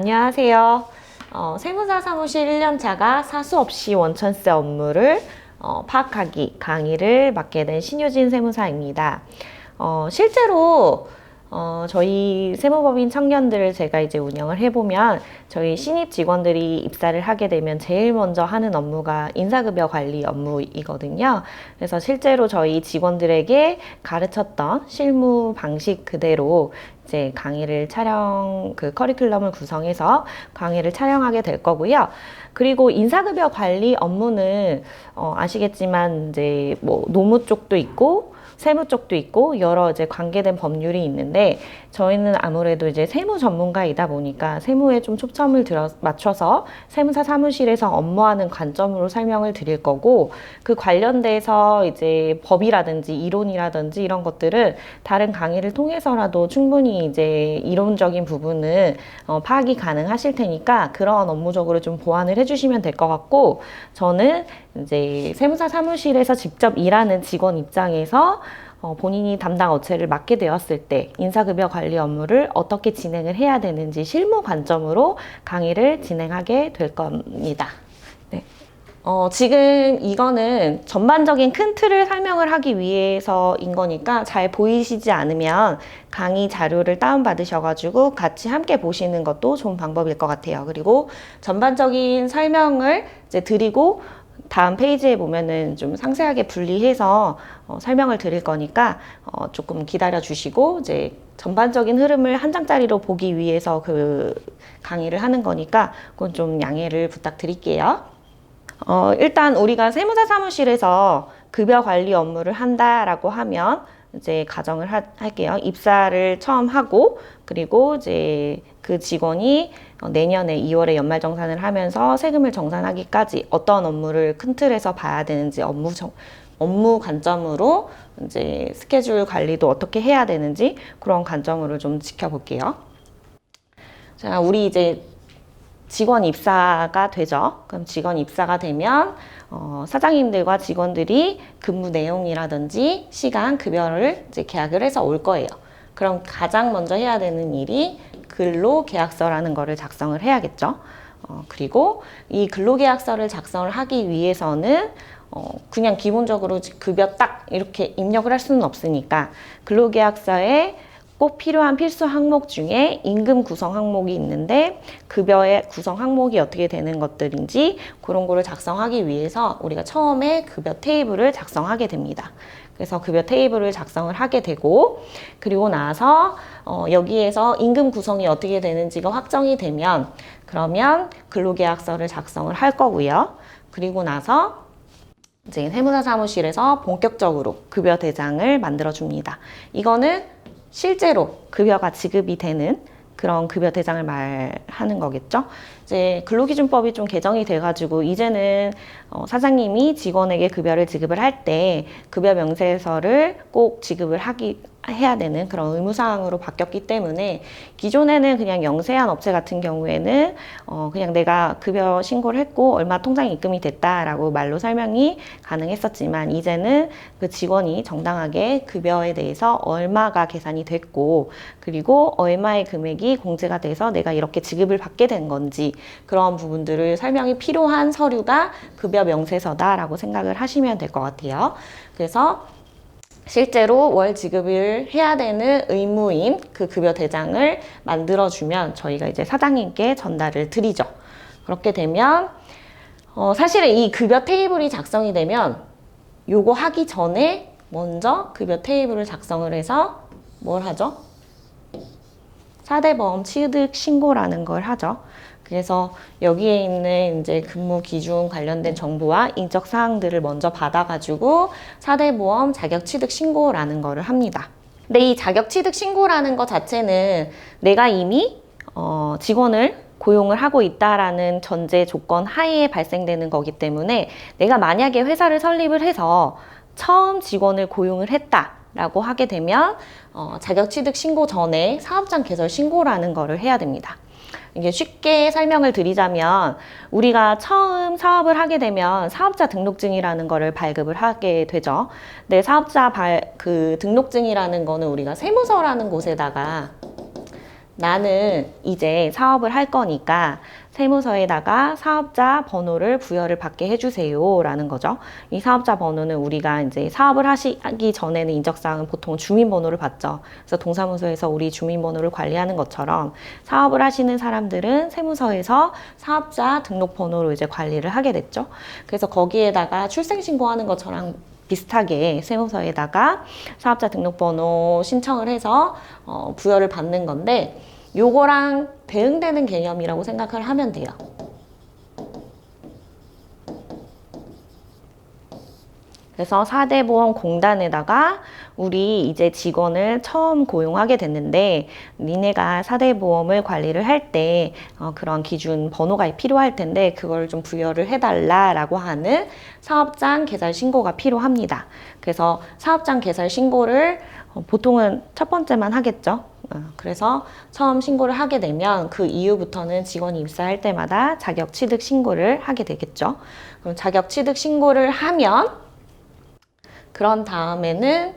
안녕하세요. 세무사 사무실 1년차가 사수 없이 원천세 업무를 파악하기 강의를 맡게 된 신유진 세무사입니다. 실제로 저희 세무법인 청년들을 제가 이제 운영을 해보면 저희 신입 직원들이 입사를 하게 되면 제일 먼저 하는 업무가 인사급여 관리 업무이거든요. 그래서 실제로 저희 직원들에게 가르쳤던 실무 방식 그대로 이제 강의를 그 커리큘럼을 구성해서 강의를 촬영하게 될 거고요. 그리고 인사급여 관리 업무는 아시겠지만 이제 뭐 노무 쪽도 있고 세무 쪽도 있고 여러 이제 관계된 법률이 있는데 저희는 아무래도 이제 세무 전문가이다 보니까 세무에 좀 초점을 맞춰서 세무사 사무실에서 업무하는 관점으로 설명을 드릴 거고, 그 관련돼서 이제 법이라든지 이론이라든지 이런 것들은 다른 강의를 통해서라도 충분히 이제 이론적인 부분은 파악이 가능하실 테니까 그런 업무적으로 좀 보완을 해주시면 될 것 같고, 저는 이제 세무사 사무실에서 직접 일하는 직원 입장에서 본인이 담당 업체를 맡게 되었을 때 인사급여 관리 업무를 어떻게 진행을 해야 되는지 실무 관점으로 강의를 진행하게 될 겁니다. 네. 지금 이거는 전반적인 큰 틀을 설명을 하기 위해서인 거니까 잘 보이시지 않으면 강의 자료를 다운받으셔가지고 같이 함께 보시는 것도 좋은 방법일 것 같아요. 그리고 전반적인 설명을 이제 드리고 다음 페이지에 보면은 좀 상세하게 분리해서 설명을 드릴 거니까 조금 기다려 주시고, 이제 전반적인 흐름을 한 장짜리로 보기 위해서 그 강의를 하는 거니까 그건 좀 양해를 부탁드릴게요. 일단 우리가 세무사 사무실에서 급여 관리 업무를 한다라고 하면 이제 가정을 할게요. 입사를 처음 하고, 그리고 이제 그 직원이 내년에 2월에 연말정산을 하면서 세금을 정산하기까지 어떤 업무를 큰 틀에서 봐야 되는지 업무 관점으로 이제 스케줄 관리도 어떻게 해야 되는지 그런 관점으로 좀 지켜볼게요. 자, 우리 이제 직원 입사가 되죠. 그럼 직원 입사가 되면 사장님들과 직원들이 근무 내용이라든지 시간, 급여를 이제 계약을 해서 올 거예요. 그럼 가장 먼저 해야 되는 일이 근로계약서라는 거를 작성을 해야겠죠. 그리고 이 근로계약서를 작성을 하기 위해서는 그냥 기본적으로 급여 딱 이렇게 입력을 할 수는 없으니까 근로계약서에 꼭 필요한 필수 항목 중에 임금 구성 항목이 있는데 급여의 구성 항목이 어떻게 되는 것들인지 그런 거를 작성하기 위해서 우리가 처음에 급여 테이블을 작성하게 됩니다. 그래서 급여 테이블을 작성을 하게 되고, 그리고 나서 여기에서 임금 구성이 어떻게 되는지가 확정이 되면 그러면 근로계약서를 작성을 할 거고요. 그리고 나서 이제 세무사 사무실에서 본격적으로 급여 대장을 만들어 줍니다. 이거는 실제로 급여가 지급이 되는 그런 급여 대장을 말하는 거겠죠. 이제 근로기준법이 좀 개정이 돼가지고 이제는 사장님이 직원에게 급여를 지급을 할 때 급여 명세서를 꼭 지급을 해야 되는 그런 의무사항으로 바뀌었기 때문에, 기존에는 그냥 영세한 업체 같은 경우에는 그냥 내가 급여 신고를 했고 얼마 통장에 입금이 됐다라고 말로 설명이 가능했었지만, 이제는 그 직원이 정당하게 급여에 대해서 얼마가 계산이 됐고 그리고 얼마의 금액이 공제가 돼서 내가 이렇게 지급을 받게 된 건지 그런 부분들을 설명이 필요한 서류가 급여 명세서다라고 생각을 하시면 될 것 같아요. 그래서 실제로 월 지급을 해야 되는 의무인 그 급여 대장을 만들어주면 저희가 이제 사장님께 전달을 드리죠. 그렇게 되면 사실은 이 급여 테이블이 작성이 되면 요거 하기 전에 먼저 급여 테이블을 작성을 해서 뭘 하죠? 4대 보험 취득 신고라는 걸 하죠. 그래서 여기에 있는 이제 근무 기준 관련된 정보와 인적 사항들을 먼저 받아가지고 4대 보험 자격 취득 신고라는 거를 합니다. 근데 이 자격 취득 신고라는 것 자체는 내가 이미 직원을 고용을 하고 있다라는 전제 조건 하에 발생되는 거기 때문에, 내가 만약에 회사를 설립을 해서 처음 직원을 고용을 했다라고 하게 되면 자격 취득 신고 전에 사업장 개설 신고라는 거를 해야 됩니다. 이게 쉽게 설명을 드리자면, 우리가 처음 사업을 하게 되면 사업자 등록증이라는 거를 발급을 하게 되죠. 네, 사업자 등록증이라는 거는 우리가 세무서라는 곳에다가 나는 이제 사업을 할 거니까 세무서에다가 사업자 번호를 부여를 받게 해주세요 라는 거죠. 이 사업자 번호는 우리가 이제 사업을 하기 전에는 인적사항은 보통 주민번호를 받죠. 그래서 동사무소에서 우리 주민번호를 관리하는 것처럼 사업을 하시는 사람들은 세무서에서 사업자 등록번호로 이제 관리를 하게 됐죠. 그래서 거기에다가 출생신고하는 것처럼 비슷하게 세무서에다가 사업자 등록번호 신청을 해서 부여를 받는 건데, 요거랑 대응되는 개념이라고 생각을 하면 돼요. 그래서 4대 보험공단에다가 우리 이제 직원을 처음 고용하게 됐는데, 니네가 4대 보험을 관리를 할 때 그런 기준 번호가 필요할 텐데 그걸 좀 부여를 해달라라고 하는 사업장 개설 신고가 필요합니다. 그래서 사업장 개설 신고를 보통은 첫 번째만 하겠죠. 그래서 처음 신고를 하게 되면 그 이후부터는 직원이 입사할 때마다 자격 취득 신고를 하게 되겠죠. 그럼 자격 취득 신고를 하면 그런 다음에는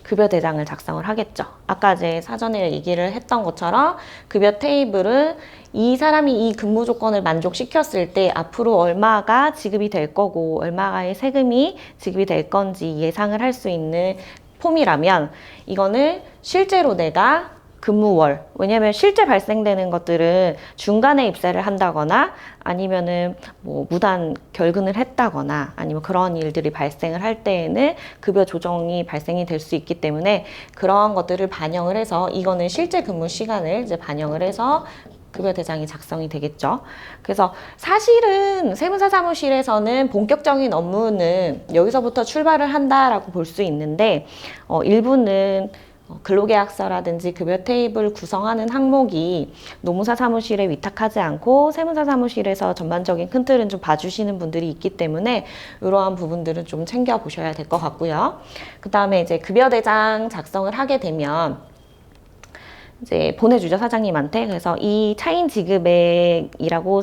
급여 대장을 작성을 하겠죠. 아까 이제 사전에 얘기를 했던 것처럼 급여 테이블은 이 사람이 이 근무 조건을 만족시켰을 때 앞으로 얼마가 지급이 될 거고 얼마의 세금이 지급이 될 건지 예상을 할 수 있는 폼이라면, 이거는 실제로 내가 근무월, 왜냐면 실제 발생되는 것들은 중간에 입사를 한다거나 아니면은 뭐 무단 결근을 했다거나 아니면 그런 일들이 발생을 할 때에는 급여 조정이 발생이 될 수 있기 때문에 그런 것들을 반영을 해서, 이거는 실제 근무 시간을 이제 반영을 해서 급여 대장이 작성이 되겠죠. 그래서 사실은 세무사 사무실에서는 본격적인 업무는 여기서부터 출발을 한다라고 볼 수 있는데, 일부는 근로계약서라든지 급여 테이블 구성하는 항목이 노무사 사무실에 위탁하지 않고 세무사 사무실에서 전반적인 큰 틀은 좀 봐주시는 분들이 있기 때문에 이러한 부분들은 좀 챙겨보셔야 될 것 같고요. 그 다음에 이제 급여 대장 작성을 하게 되면 이제 보내주죠, 사장님한테. 그래서 이 차인 지급액이라고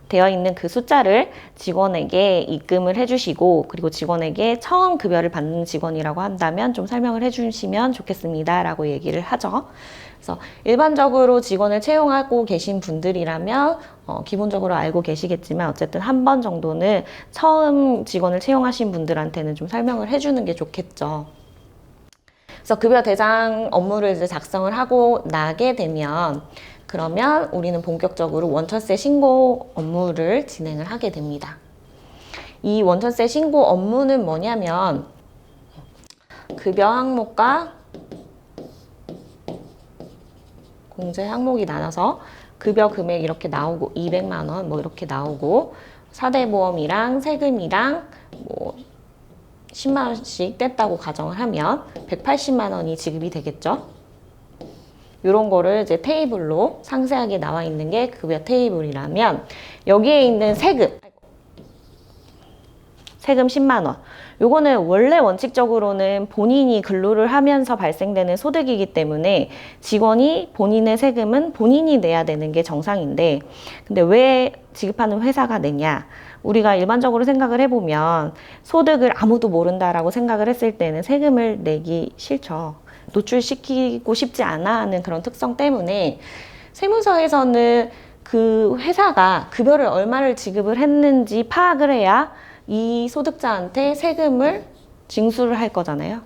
되어 있는 그 숫자를 직원에게 입금을 해주시고, 그리고 직원에게 처음 급여를 받는 직원이라고 한다면 좀 설명을 해주시면 좋겠습니다 라고 얘기를 하죠. 그래서 일반적으로 직원을 채용하고 계신 분들이라면 기본적으로 알고 계시겠지만 어쨌든 한 번 정도는 처음 직원을 채용하신 분들한테는 좀 설명을 해주는 게 좋겠죠. 그래서 급여 대장 업무를 이제 작성을 하고 나게 되면, 그러면 우리는 본격적으로 원천세 신고 업무를 진행을 하게 됩니다. 이 원천세 신고 업무는 뭐냐면 급여 항목과 공제 항목이 나눠서 급여 금액 이렇게 나오고 200만 원 뭐 이렇게 나오고 4대 보험이랑 세금이랑 뭐 10만 원씩 뗐다고 가정을 하면 180만 원이 지급이 되겠죠. 이런 거를 이제 테이블로 상세하게 나와 있는 게 급여 테이블이라면, 여기에 있는 세금 10만 원. 요거는 원래 원칙적으로는 본인이 근로를 하면서 발생되는 소득이기 때문에 직원이 본인의 세금은 본인이 내야 되는 게 정상인데, 근데 왜 지급하는 회사가 내냐? 우리가 일반적으로 생각을 해보면 소득을 아무도 모른다라고 생각을 했을 때는 세금을 내기 싫죠. 노출시키고 싶지 않아 하는 그런 특성 때문에 세무서에서는 그 회사가 급여를 얼마를 지급을 했는지 파악을 해야 이 소득자한테 세금을 징수를 할 거잖아요.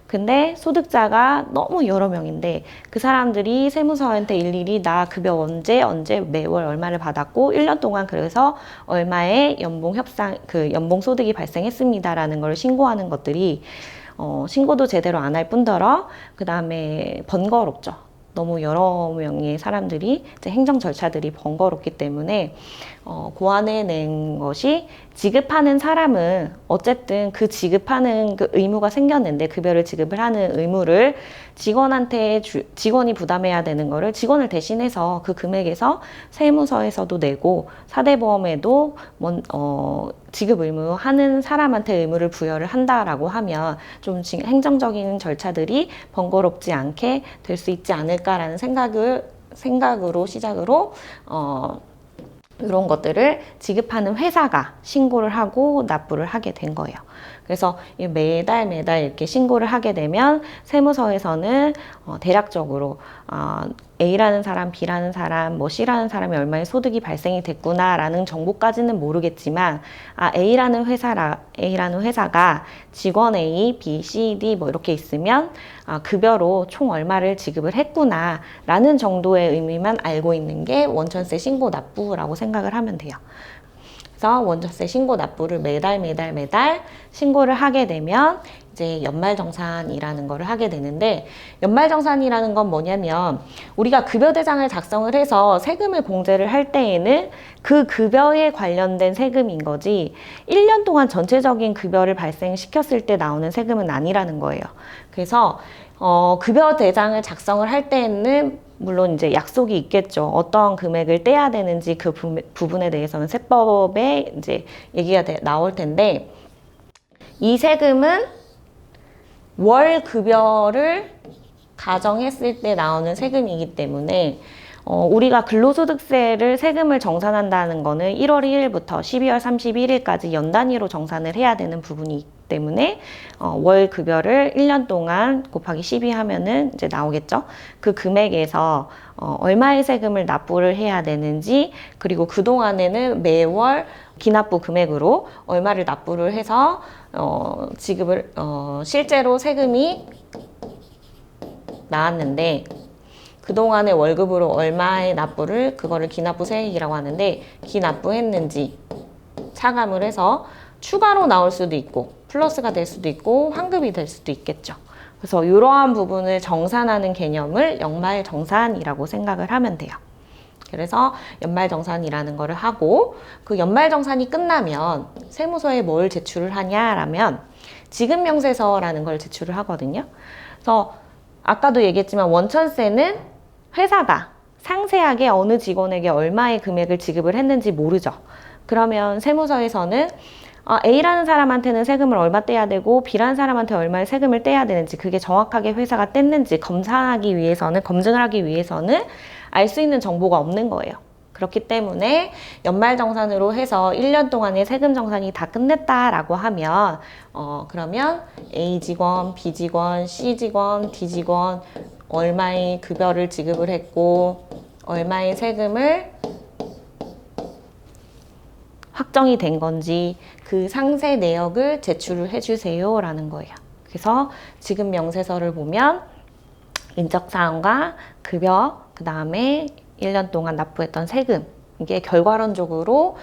근데 소득자가 너무 여러 명인데 그 사람들이 세무서한테 일일이 나 급여 언제 매월 얼마를 받았고 1년 동안 그래서 얼마의 연봉 소득이 발생했습니다라는 걸 신고하는 것들이 신고도 제대로 안 할 뿐더러 그 다음에 번거롭죠. 너무 여러 명의 사람들이 이제 행정 절차들이 번거롭기 때문에 고안해 낸 것이, 지급하는 사람은 어쨌든 그 지급하는 그 의무가 생겼는데 급여를 지급을 하는 의무를 직원이 부담해야 되는 거를 직원을 대신해서 그 금액에서 세무서에서도 내고 4대 보험에도 지급 의무 하는 사람한테 의무를 부여를 한다라고 하면 좀 행정적인 절차들이 번거롭지 않게 될 수 있지 않을까라는 생각으로 시작으로 이런 것들을 지급하는 회사가 신고를 하고 납부를 하게 된 거예요. 그래서 매달 이렇게 신고를 하게 되면 세무서에서는 대략적으로 A라는 사람, B라는 사람, 뭐 C라는 사람이 얼마의 소득이 발생이 됐구나라는 정보까지는 모르겠지만 A라는 회사가 직원 A, B, C, D 뭐 이렇게 있으면 급여로 총 얼마를 지급을 했구나라는 정도의 의미만 알고 있는 게 원천세 신고 납부라고 생각을 하면 돼요. 그래서 원천세 신고 납부를 매달 신고를 하게 되면 이제 연말정산이라는 거를 하게 되는데, 연말정산이라는 건 뭐냐면 우리가 급여대장을 작성을 해서 세금을 공제를 할 때에는 그 급여에 관련된 세금인 거지 1년 동안 전체적인 급여를 발생시켰을 때 나오는 세금은 아니라는 거예요. 그래서 급여대장을 작성을 할 때에는 물론 이제 약속이 있겠죠. 어떤 금액을 떼야 되는지 그 부분에 대해서는 세법에 이제 얘기가 나올 텐데, 이 세금은 월 급여를 가정했을 때 나오는 세금이기 때문에 우리가 근로소득세를 세금을 정산한다는 거는 1월 1일부터 12월 31일까지 연 단위로 정산을 해야 되는 부분이 있기 때문에 월 급여를 1년 동안 곱하기 12 하면은 이제 나오겠죠. 그 금액에서 얼마의 세금을 납부를 해야 되는지, 그리고 그동안에는 매월 기납부 금액으로 얼마를 납부를 해서 지급을 실제로 세금이 나왔는데 그동안의 월급으로 얼마의 납부를, 그거를 기납부 세액이라고 하는데, 기납부했는지 차감을 해서 추가로 나올 수도 있고 플러스가 될 수도 있고 환급이 될 수도 있겠죠. 그래서 이러한 부분을 정산하는 개념을 연말정산이라고 생각을 하면 돼요. 그래서 연말정산이라는 거를 하고, 그 연말정산이 끝나면 세무서에 뭘 제출을 하냐라면 지급명세서라는 걸 제출을 하거든요. 그래서 아까도 얘기했지만 원천세는 회사가 상세하게 어느 직원에게 얼마의 금액을 지급을 했는지 모르죠. 그러면 세무서에서는 A라는 사람한테는 세금을 얼마 떼야 되고 B라는 사람한테 얼마의 세금을 떼야 되는지, 그게 정확하게 회사가 뗐는지 검증을 하기 위해서는 알 수 있는 정보가 없는 거예요. 그렇기 때문에 연말정산으로 해서 1년 동안의 세금 정산이 다 끝냈다라고 하면 그러면 A 직원, B 직원, C 직원, D 직원 얼마의 급여를 지급을 했고 얼마의 세금을 확정이 된 건지 그 상세 내역을 제출을 해주세요 라는 거예요. 그래서 지급 명세서를 보면 인적사항과 급여, 그 다음에 1년 동안 납부했던 세금, 이게 결과론적으로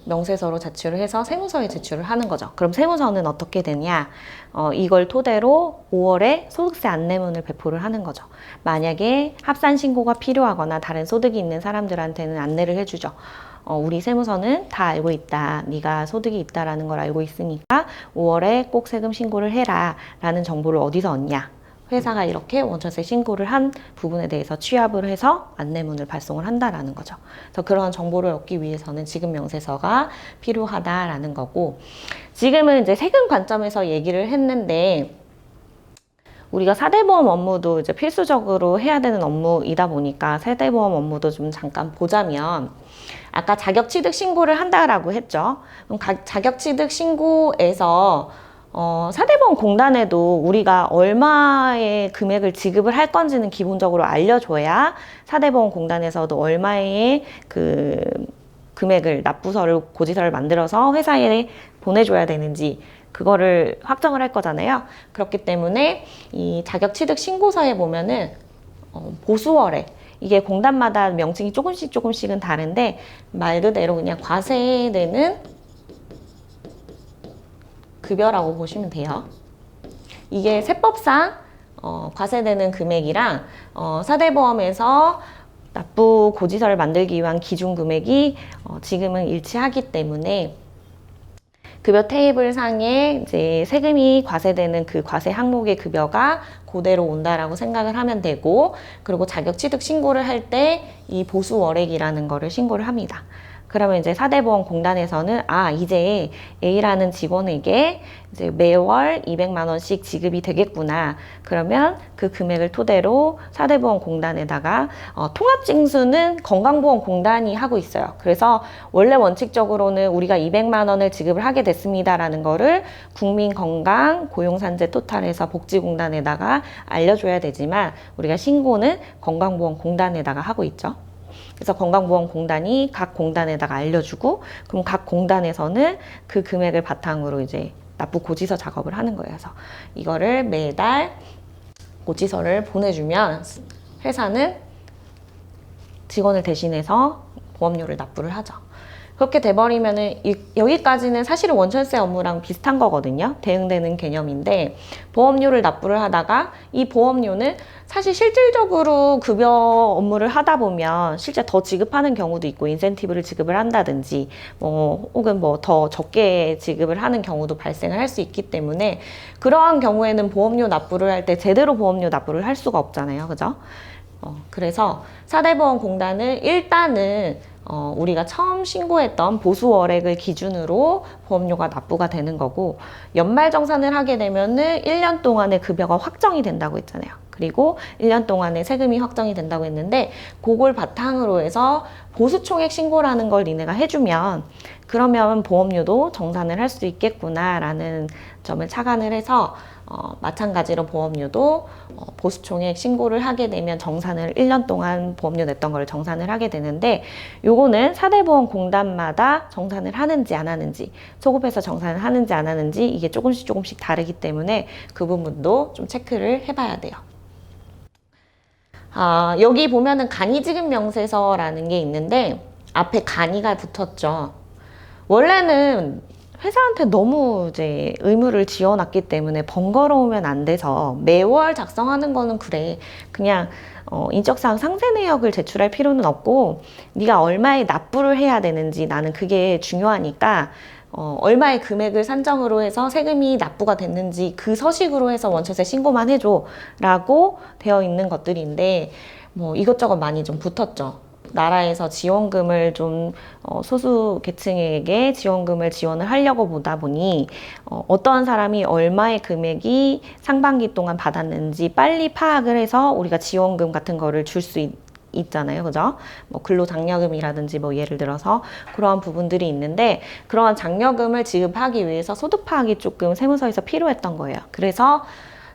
명세서로 제출을 해서 세무서에 제출을 하는 거죠. 그럼 세무서는 어떻게 되냐? 이걸 토대로 5월에 소득세 안내문을 배포를 하는 거죠. 만약에 합산 신고가 필요하거나 다른 소득이 있는 사람들한테는 안내를 해주죠. 우리 세무서는 다 알고 있다. 네가 소득이 있다라는 걸 알고 있으니까 5월에 꼭 세금 신고를 해라 라는 정보를 어디서 얻냐? 회사가 이렇게 원천세 신고를 한 부분에 대해서 취합을 해서 안내문을 발송을 한다라는 거죠. 그래서 그런 정보를 얻기 위해서는 지급 명세서가 필요하다라는 거고, 지금은 이제 세금 관점에서 얘기를 했는데 우리가 사대보험 업무도 이제 필수적으로 해야 되는 업무이다 보니까 사대보험 업무도 좀 잠깐 보자면, 아까 자격취득 신고를 한다라고 했죠. 그럼 자격취득 신고에서 사대보험공단에도 우리가 얼마의 금액을 지급을 할 건지는 기본적으로 알려줘야 사대보험공단에서도 얼마의 그 금액을 납부서를 고지서를 만들어서 회사에 보내줘야 되는지 그거를 확정을 할 거잖아요. 그렇기 때문에 이 자격취득 신고서에 보면은 보수월에, 이게 공단마다 명칭이 조금씩은 다른데 말 그대로 그냥 과세되는 급여라고 보시면 돼요. 이게 세법상 과세되는 금액이랑 사대보험에서 납부 고지서를 만들기 위한 기준 금액이 지금은 일치하기 때문에 급여 테이블 상에 이제 세금이 과세되는 그 과세 항목의 급여가 그대로 온다라고 생각을 하면 되고, 그리고 자격취득 신고를 할 때 이 보수월액이라는 거를 신고를 합니다. 그러면 이제 사대보험공단에서는 이제 A라는 직원에게 이제 매월 200만 원씩 지급이 되겠구나. 그러면 그 금액을 토대로 사대보험공단에다가 통합징수는 건강보험공단이 하고 있어요. 그래서 원래 원칙적으로는 우리가 200만 원을 지급을 하게 됐습니다라는 거를 국민건강 고용산재 토탈에서 복지공단에다가 알려줘야 되지만 우리가 신고는 건강보험공단에다가 하고 있죠. 그래서 건강보험공단이 각 공단에다가 알려주고 그럼 각 공단에서는 그 금액을 바탕으로 이제 납부 고지서 작업을 하는 거예요. 그래서 이거를 매달 고지서를 보내주면 회사는 직원을 대신해서 보험료를 납부를 하죠. 그렇게 돼버리면은 여기까지는 사실은 원천세 업무랑 비슷한 거거든요. 대응되는 개념인데 보험료를 납부를 하다가 이 보험료는 사실 실질적으로 급여 업무를 하다 보면 실제 더 지급하는 경우도 있고 인센티브를 지급을 한다든지 혹은 더 적게 지급을 하는 경우도 발생을 할 수 있기 때문에 그러한 경우에는 보험료 납부를 할 때 제대로 보험료 납부를 할 수가 없잖아요. 그죠? 그래서 사대보험공단은 일단은 우리가 처음 신고했던 보수월액을 기준으로 보험료가 납부가 되는 거고 연말정산을 하게 되면은 1년 동안의 급여가 확정이 된다고 했잖아요. 그리고 1년 동안의 세금이 확정이 된다고 했는데 그걸 바탕으로 해서 보수총액 신고라는 걸 니네가 해주면 그러면 보험료도 정산을 할 수 있겠구나라는 점을 착안을 해서 마찬가지로 보험료도 보수총액 신고를 하게 되면 정산을 1년 동안 보험료 냈던 걸 정산을 하게 되는데 요거는 사대보험공단마다 정산을 하는지 안 하는지 소급해서 정산을 하는지 안 하는지 이게 조금씩 다르기 때문에 그 부분도 좀 체크를 해봐야 돼요. 여기 보면은 간이지급명세서라는 게 있는데 앞에 간이가 붙었죠. 원래는 회사한테 너무 이제 의무를 지어놨기 때문에 번거로우면 안 돼서 매월 작성하는 거는 그래. 그냥 인적사항 상세 내역을 제출할 필요는 없고 네가 얼마의 납부를 해야 되는지 나는 그게 중요하니까 얼마의 금액을 산정으로 해서 세금이 납부가 됐는지 그 서식으로 해서 원천세 신고만 해줘 라고 되어 있는 것들인데 이것저것 많이 좀 붙었죠. 나라에서 지원금을 좀 소수 계층에게 지원금을 지원을 하려고 보다 보니 어떠한 사람이 얼마의 금액이 상반기 동안 받았는지 빨리 파악을 해서 우리가 지원금 같은 거를 줄 수 있잖아요. 그죠? 근로장려금이라든지 예를 들어서 그러한 부분들이 있는데 그러한 장려금을 지급하기 위해서 소득 파악이 조금 세무서에서 필요했던 거예요. 그래서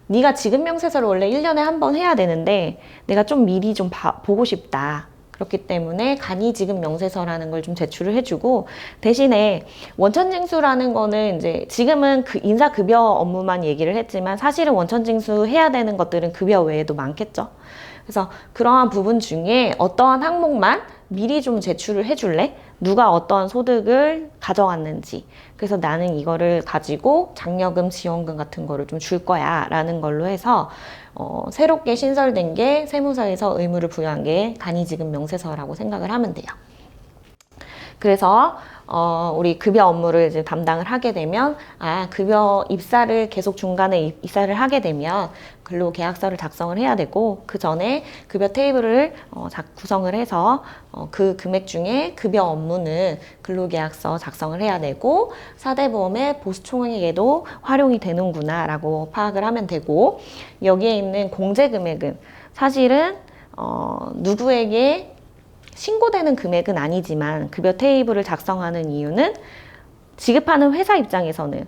네가 지급명세서를 원래 1년에 한 번 해야 되는데 내가 좀 미리 좀 보고 싶다. 그렇기 때문에 간이지급명세서라는 걸 좀 제출을 해주고 대신에 원천징수라는 거는 이제 지금은 그 인사급여 업무만 얘기를 했지만 사실은 원천징수 해야 되는 것들은 급여 외에도 많겠죠. 그래서 그러한 부분 중에 어떠한 항목만 미리 좀 제출을 해줄래? 누가 어떠한 소득을 가져왔는지. 그래서 나는 이거를 가지고 장려금, 지원금 같은 거를 좀 줄 거야 라는 걸로 해서 새롭게 신설된 게 세무서에서 의무를 부여한 게 간이지급명세서라고 생각을 하면 돼요. 그래서 우리 급여 업무를 이제 담당을 하게 되면 급여 입사를 계속 중간에 입사를 하게 되면 근로계약서를 작성을 해야 되고 그 전에 급여 테이블을 구성을 해서 그 금액 중에 급여 업무는 근로계약서 작성을 해야 되고 사대보험의 보수총액에도 활용이 되는구나 라고 파악을 하면 되고 여기에 있는 공제금액은 사실은 누구에게 신고되는 금액은 아니지만 급여 테이블을 작성하는 이유는 지급하는 회사 입장에서는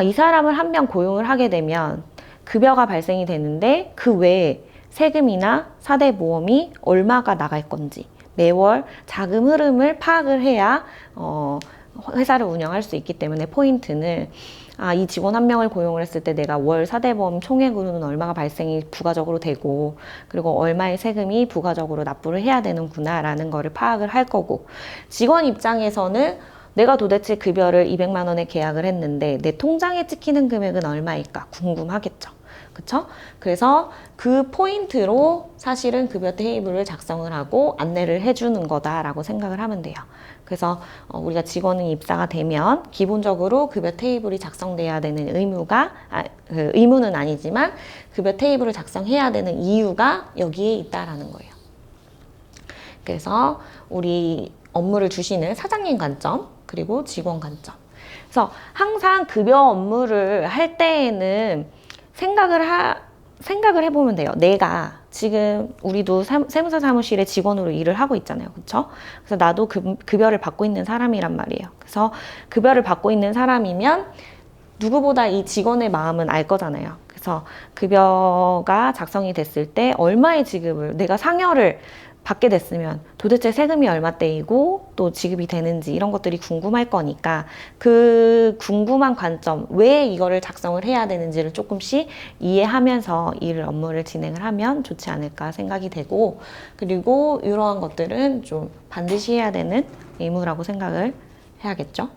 이 사람을 한 명 고용을 하게 되면 급여가 발생이 되는데 그 외에 세금이나 사대보험이 얼마가 나갈 건지 매월 자금 흐름을 파악을 해야 회사를 운영할 수 있기 때문에 포인트는 이 직원 한 명을 고용을 했을 때 내가 월 사대보험 총액으로는 얼마가 발생이 부가적으로 되고 그리고 얼마의 세금이 부가적으로 납부를 해야 되는구나 라는 거를 파악을 할 거고 직원 입장에서는 내가 도대체 급여를 200만 원에 계약을 했는데 내 통장에 찍히는 금액은 얼마일까 궁금하겠죠. 그쵸? 그래서 그 포인트로 사실은 급여 테이블을 작성을 하고 안내를 해주는 거다라고 생각을 하면 돼요. 그래서 우리가 직원이 입사가 되면 기본적으로 급여 테이블이 작성돼야 되는 의무는 아니지만 급여 테이블을 작성해야 되는 이유가 여기에 있다라는 거예요. 그래서 우리 업무를 주시는 사장님 관점, 그리고 직원 관점. 그래서 항상 급여 업무를 할 때에는 생각을 해보면 돼요. 내가 지금 우리도 세무사 사무실의 직원으로 일을 하고 있잖아요. 그렇죠? 그래서 나도 급여를 받고 있는 사람이란 말이에요. 그래서 급여를 받고 있는 사람이면 누구보다 이 직원의 마음은 알 거잖아요. 그래서 급여가 작성이 됐을 때 얼마의 지급을 내가 상여를 받게 됐으면 도대체 세금이 얼마대이고 또 지급이 되는지 이런 것들이 궁금할 거니까 그 궁금한 관점, 왜 이거를 작성을 해야 되는지를 조금씩 이해하면서 업무를 진행을 하면 좋지 않을까 생각이 되고, 그리고 이러한 것들은 좀 반드시 해야 되는 의무라고 생각을 해야겠죠.